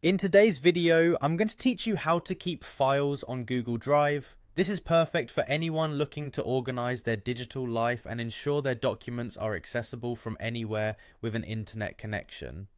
In today's video, I'm going to teach you how to keep files on Google Drive. This is perfect for anyone looking to organize their digital life and ensure their documents are accessible from anywhere with an internet connection.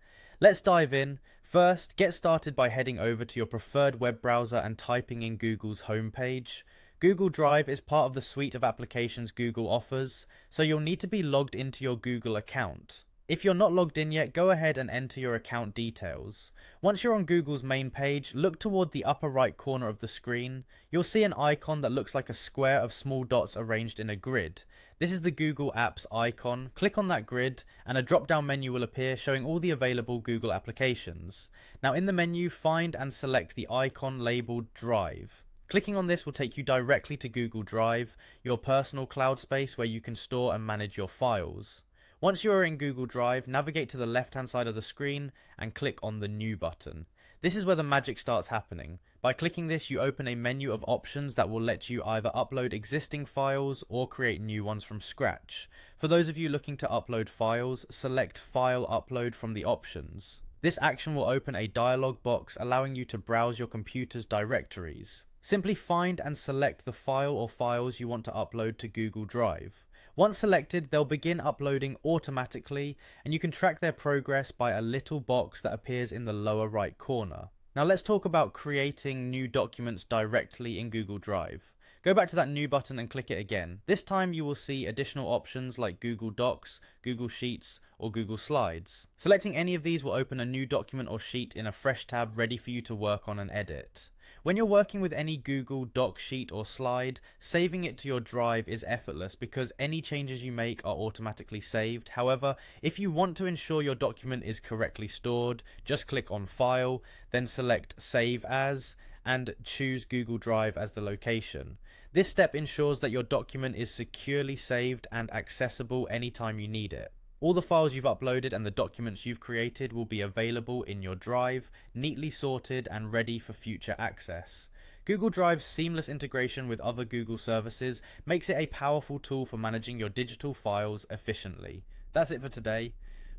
Let's dive in. First, get started by heading over to your preferred web browser and typing in Google's homepage. Google Drive is part of the suite of applications Google offers, so you'll need to be logged into your Google account. If you're not logged in yet, go ahead and enter your account details. Once you're on Google's main page, look toward the upper right corner of the screen. You'll see an icon that looks like a square of small dots arranged in a grid. This is the Google Apps icon. Click on that grid and a drop-down menu will appear showing all the available Google applications. Now in the menu, find and select the icon labeled Drive. Clicking on this will take you directly to Google Drive, your personal cloud space where you can store and manage your files. Once you are in Google Drive, navigate to the left-hand side of the screen and click on the New button. This is where the magic starts happening. By clicking this, you open a menu of options that will let you either upload existing files or create new ones from scratch. For those of you looking to upload files, select File Upload from the options. This action will open a dialog box allowing you to browse your computer's directories. Simply find and select the file or files you want to upload to Google Drive. Once selected, they'll begin uploading automatically, and you can track their progress by a little box that appears in the lower right corner. Now let's talk about creating new documents directly in Google Drive. Go back to that New button and click it again. This time you will see additional options like Google Docs, Google Sheets, or Google Slides. Selecting any of these will open a new document or sheet in a fresh tab ready for you to work on and edit. When you're working with any Google Doc, sheet, or slide, saving it to your drive is effortless because any changes you make are automatically saved. However, if you want to ensure your document is correctly stored, just click on File, then select Save As, and choose Google Drive as the location. This step ensures that your document is securely saved and accessible anytime you need it. All the files you've uploaded and the documents you've created will be available in your drive, neatly sorted and ready for future access. Google Drive's seamless integration with other Google services makes it a powerful tool for managing your digital files efficiently. That's it for today.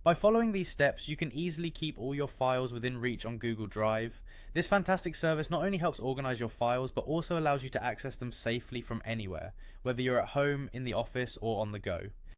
By following these steps, you can easily keep all your files within reach on Google Drive. This fantastic service not only helps organize your files, but also allows you to access them safely from anywhere, whether you're at home, in the office, or on the go.